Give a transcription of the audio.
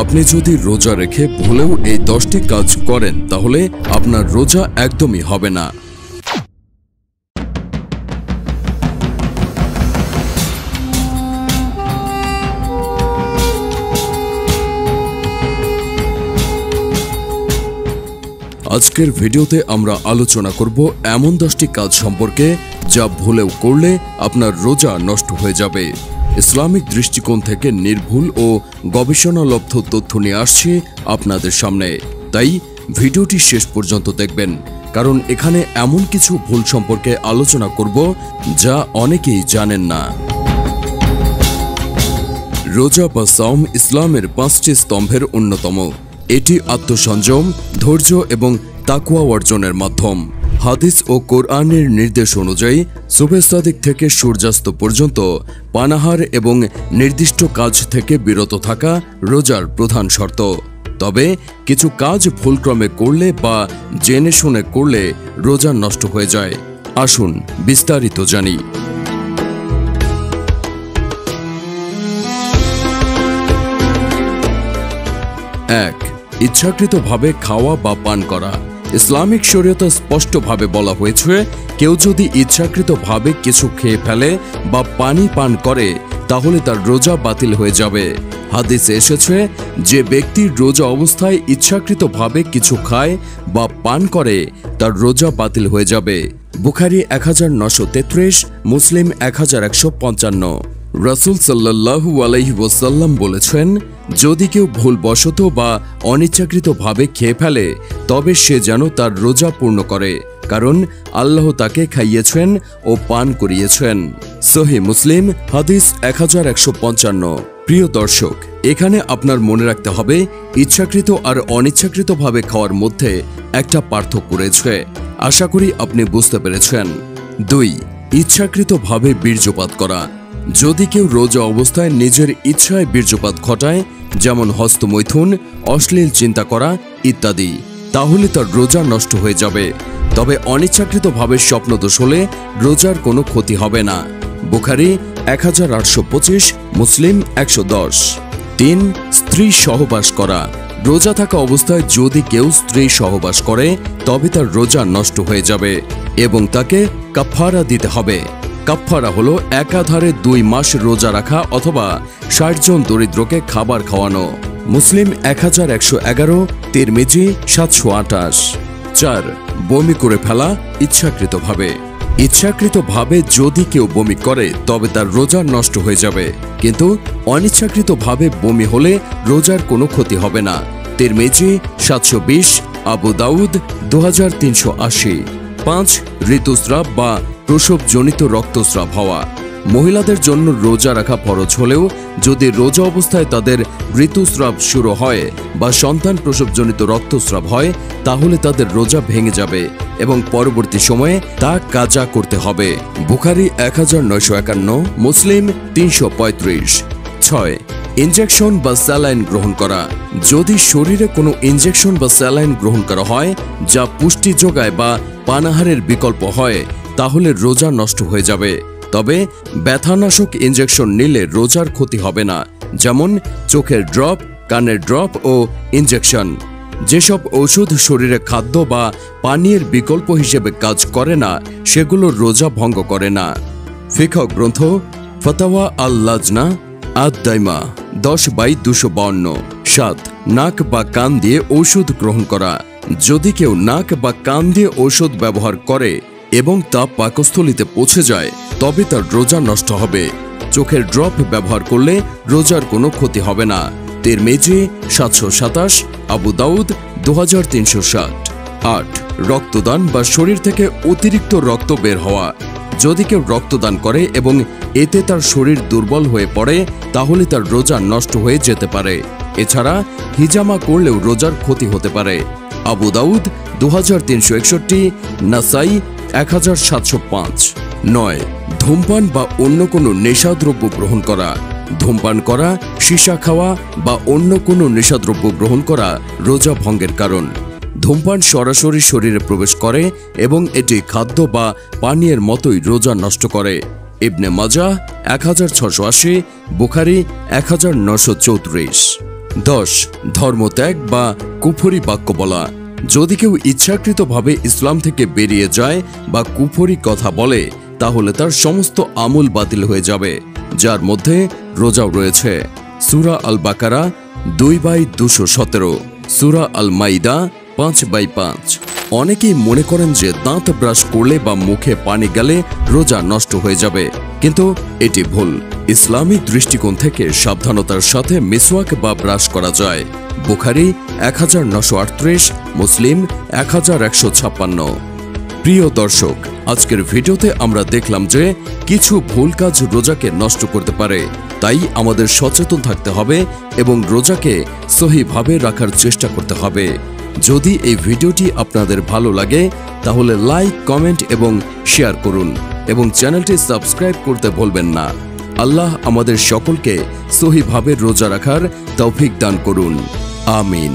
আপনি যদি রোজা রেখে ভুলেও এই 10টি কাজ করেন তাহলে আপনার রোজা একদমই হবে না। আজকের ভিডিওতে আমরা আলোচনা করব এমন 10টি কাজ সম্পর্কে যা ভুলেও করলে আপনার রোজা নষ্ট হয়ে যাবে। ইসলামিক দৃষ্টিকোণ থেকে নির্ভুল ও গবেষণালব্ধ তথ্য নিয়ে আসছে আপনাদের সামনে, তাই ভিডিওটি শেষ পর্যন্ত দেখবেন, কারণ এখানে এমন কিছু ভুল সম্পর্কে আলোচনা করব যা অনেকেই জানেন না। রোজা বা সাওম ইসলামের 5টি স্তম্ভের অন্যতম। এটি আত্মসংযম, ধৈর্য এবং তাকওয়া অর্জনের মাধ্যম। হাদিস ও কোরআনের নির্দেশ অনুযায়ী সুবহ সাদিক থেকে সূর্যাস্ত পর্যন্ত পানাহার এবং নির্দিষ্ট কাজ থেকে বিরত থাকা রোজার প্রধান শর্ত। তবে কিছু কাজ ভুলক্রমে করলে বা জেনে শুনে করলে রোজা নষ্ট হয়ে যায়। আসুন বিস্তারিত জানি। 1. ইচ্ছাকৃতভাবে খাওয়া বা পান করা। ইসলামিক শরীয়তে স্পষ্টভাবে বলা হয়েছে, কেউ যদি ইচ্ছাকৃতভাবে কিছু খেয়ে ফেলে বা পানি পান করে তাহলে তার রোজা বাতিল হয়ে যাবে। হাদিসে এসেছে, যে ব্যক্তি রোজা অবস্থায় ইচ্ছাকৃতভাবে কিছু খায় বা পান করে তার রোজা বাতিল হয়ে যাবে। বুখারী 1933, মুসলিম 1155। রাসূল সাল্লাল্লাহু আলাইহি ওয়াসাল্লাম বলেছেন, যদি কেউ ভুলবশত বা অনিচ্ছাকৃতভাবে খেয়ে ফেলে তবে সে যেন তার রোজা পূর্ণ করে, কারণ আল্লাহ তাকে খাইয়েছেন ও পান করিয়েছেন। সহিহ মুসলিম হাদিস 1155। প্রিয় দর্শক, এখানে আপনার মনে রাখতে হবে ইচ্ছাকৃত আর অনিচ্ছাকৃতভাবে খাওয়ার মধ্যে একটা পার্থক্য রয়েছে। আশা করি আপনি বুঝতে পেরেছেন। 2. ইচ্ছাকৃতভাবে বীর্যপাত করা। যদি কেউ রোজা অবস্থায় নিজের ইচ্ছায় বীর্যপাত ঘটায়, যেমন হস্তমৈথুন, অশ্লীল চিন্তা করা ইত্যাদি, তাহলে তার রোজা নষ্ট হয়ে যাবে। তবে অনিচ্ছাকৃতভাবে স্বপ্নদোষ হলে রোজার কোনো ক্ষতি হবে না। বুখারী 1825, মুসলিম 110। 3. স্ত্রী সহবাস করা। রোজা থাকা অবস্থায় যদি কেউ স্ত্রী সহবাস করে তবে তার রোজা নষ্ট হয়ে যাবে এবং তাকে কাফারা দিতে হবে। কাফারা হলো একাধারে 2 মাস রোজা রাখা অথবা 60 জন দরিদ্রকে খাবার খাওয়ানো। মুসলিম 1111, তিরমিজি 728। 4. বমি করে ফেলা ইচ্ছাকৃতভাবে। ইচ্ছাকৃতভাবে যদি কেউ বমি করে তবে তার রোজা নষ্ট হয়ে যাবে, কিন্তু অনিচ্ছাকৃতভাবে বমি হলে রোজার কোনো ক্ষতি হবে না। তিরমিজি 720, আবু দাউদ 2380। 5. ঋতুস্রাব বা প্রসবজনিত রক্তস্রাব হওয়া। মহিলাদের জন্য রোজা রাখা ফরজ হলেও যদি রোজা অবস্থায় তাদের ঋতুস্রাব শুরু হয় বা সন্তান প্রসবজনিত রক্তস্রাব হয় তাহলে তাদের রোজা ভেঙে যাবে এবং পরবর্তী সময়ে তা কাজা করতে হবে। বুখারী 1951, মুসলিম 335। 6. ইনজেকশন বা স্যালাইন গ্রহণ করা। যদি শরীরে কোনো ইনজেকশন বা স্যালাইন গ্রহণ করা হয় যা পুষ্টি যোগায় বা পানাহারের বিকল্প হয় তাহলে রোজা নষ্ট হয়ে যাবে। তবে ব্যথানাশক ইনজেকশন নিলে রোজার ক্ষতি হবে না, যেমন চোখের ড্রপ, কানের ড্রপ ও ইনজেকশন। যেসব ওষুধ শরীরে খাদ্য বা পানীয়ের বিকল্প হিসেবে কাজ করে না সেগুলো রোজা ভঙ্গ করে না। ফিকহ গ্রন্থ ফাতাওয়া আল-লাজনা আদ-দাইমা 10/252। 7. নাক বা কান দিয়ে ঔষধ গ্রহণ করা। যদি কেউ নাক বা কান দিয়ে ঔষধ ব্যবহার করে এবং তা পাকস্থলীতে পৌঁছে যায় তবে তার রোজা নষ্ট হবে। চোখের ড্রপ ব্যবহার করলে রোজার কোনো ক্ষতি হবে না। তিরমিজি 727, আবু দাউদ 2360। 8. রক্তদান বা শরীর থেকে অতিরিক্ত রক্ত বের হওয়া। যদি কেউ রক্তদান করে এবং এতে তার শরীর দুর্বল হয়ে পড়ে তাহলে তার রোজা নষ্ট হয়ে যেতে পারে। এছাড়া হিজামা করলেও রোজার ক্ষতি হতে পারে। আবু দাউদ 2361, নাসাই 1705। 9. ধূমপান বা অন্য কোনো নেশাদ্রব্য গ্রহণ করা। ধূমপান করা, সীসা খাওয়া বা অন্য কোনো নেশাদ্রব্য গ্রহণ করা রোজা ভঙ্গের কারণ। ধূমপান সরাসরি শরীরে প্রবেশ করে এবং এটি খাদ্য বা পানীয়ের মতোই রোজা নষ্ট করে। ইবনে মাজাহ 1680, বুখারী 1934। 10. ধর্মত্যাগ বা কুফরি বাক্য বলা। যদি কেউ ইচ্ছাকৃতভাবে ইসলাম থেকে বেরিয়ে যায় বা কুফরি কথা বলে তাহলে তার সমস্ত আমল বাতিল হয়ে যাবে, যার মধ্যে রোজাও রয়েছে। সূরা আল বাকারা 2/217, সূরা আল মাইদা 5/5। অনেকেই মনে করেন যে দাঁত ব্রাশ করলে বা মুখে পানি গেলে রোজা নষ্ট হয়ে যাবে, কিন্তু এটি ভুল। ইসলামিক দৃষ্টিকোণ থেকে সাবধানতার সাথে মিসওয়াক বা ব্রাশ করা যায়। বুখারী 1938, মুসলিম 1156। প্রিয় দর্শক, আজকের ভিডিওতে আমরা দেখলাম যে কিছু ভুল কাজ রোজাকে নষ্ট করতে পারে, তাই আমাদের সচেতন থাকতে হবে এবং রোজাকে সহিভাবে রাখার চেষ্টা করতে হবে। যদি এই ভিডিওটি আপনাদের ভালো লাগে তাহলে লাইক, কমেন্ট এবং শেয়ার করুন এবং চ্যানেলটি সাবস্ক্রাইব করতে ভুলবেন না। আল্লাহ আমাদের সকলকে সহিভাবে রোজা রাখার তৌফিক দান করুন। আমিন।